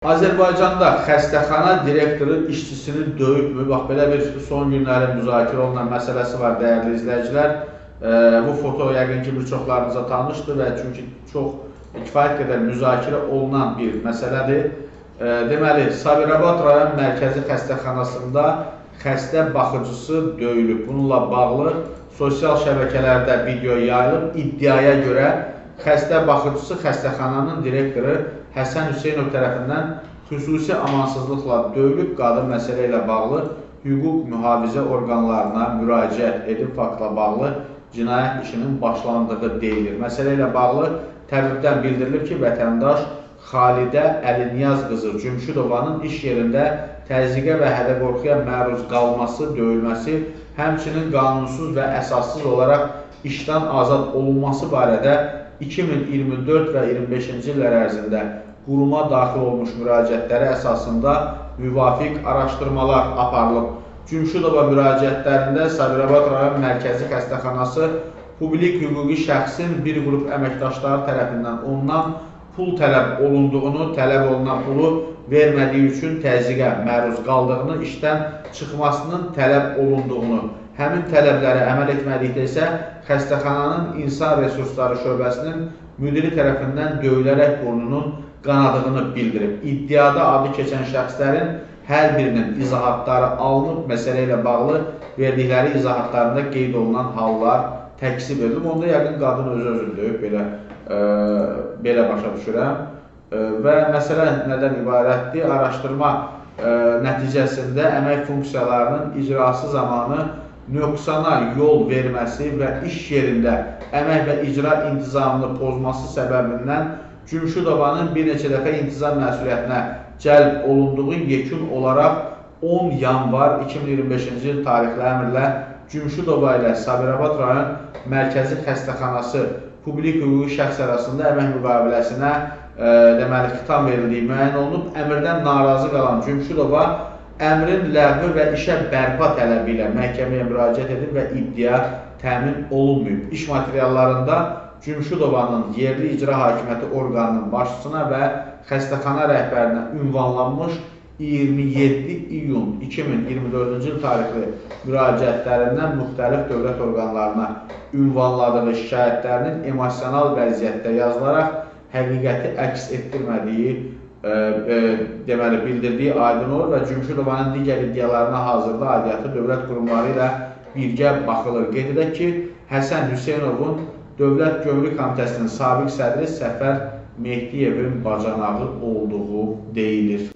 Azərbaycanda xəstəxana direktoru işçisini döyübmü? Bax, belə bir son günlərin müzakirə olunan məsələsi var, dəyərli izləyicilər. Bu foto yəqin ki, bir çoxlarınıza tanışdır və çünki çox kifayət qədər müzakirə olunan bir məsələdir. Deməli, Sabirabad rayon mərkəzi xəstəxanasında xəstə baxıcısı döyülüb. Bununla bağlı sosial şəbəkələrdə video yayılıb. İddiaya görə xəstə baxıcısı xəstəxananın direktoru Həsən Hüseynov tərəfindən xüsusi amansızlıqla döyülüb. Qadın məsələ ilə bağlı hüquq mühafizə orqanlarına müraciət edib, faktla bağlı cinayət işinin başlandığı deyilir. Məsələ ilə bağlı təbibdən bildirilib ki, vətəndaş Xalidə Əliniyaz qızı Cümşüdovanın iş yerində təzyiqə və hədə-qorxuya məruz qalması, döyülməsi, həmçinin qanunsuz və əsassız olaraq işdən azad olunması barədə 2024 və 2025-ci illər ərzində quruma daxil olmuş müraciətləri əsasında müvafiq araşdırmalar aparılıb. Cümşüdova müraciətlərində Sabirabad rayon mərkəzi xəstəxanası publik hüquqi şəxsin bir qrup əməkdaşları tərəfindən ondan pul tələb olunduğunu, tələb olunan pulu vermədiyi üçün təzyiqə məruz qaldığını, işdən çıxmasının tələb olunduğunu, həmin tələblərə əməl etmədikdə isə xəstəxananın insan resursları şöbəsinin müdiri tərəfindən döyülərək burnunun qanadığını bildirib. İddiada adı keçən şəxslərin hər birinin izahatları alınıb, məsələ ilə bağlı verdikləri izahatlarında qeyd olunan hallar təksib edilib. Onda yəqin qadın özü döyüb, belə başa düşürəm. Və məsələ nədən ibarətdir? Araşdırma nəticəsində əmək funksiyalarının icrası zamanı nöqsana yol verməsi və iş yerində əmək və icra intizamını pozması səbəbindən Cümşüdovanın bir neçə dəfə intizam məsuliyyətinə cəlb olunduğu yekun olaraq 10 yanvar 2025-ci il tarixli əmrlə Cümşüdova ilə Sabirabad rayon mərkəzi xəstəxanası publik hüquqi şəxs arasında əmək müqaviləsinə deməli, xitam verildiyi müəyyən olunub. Əmrdən narazı qalan Cümşüdova əmrin ləğvi və işə bərpa tələbi ilə məhkəməyə müraciət edib və iddia təmin olunmayıb. İş materiallarında Cümşüdovanın yerli icra hakimiyyəti orqanının başçısına və xəstəxana rəhbərinə ünvanlanmış 27 iyun 2024-cü il tarixli müraciətlərindən müxtəlif dövlət orqanlarına ünvanladığı şikayətlərinin emosional vəziyyətdə yazılaraq həqiqəti əks etdirmədiyi deməli, bildirdiyi aydın olur və Cümşüdovanın digər iddialarına hazırda aidiyyatı dövlət qurumları ilə birgə baxılır. Qeyd edək ki, Həsən Hüseynovun Dövlət Gömrük Komitəsinin sabiq sədri Səfər Mehdiyevin bacanağı olduğu deyilir.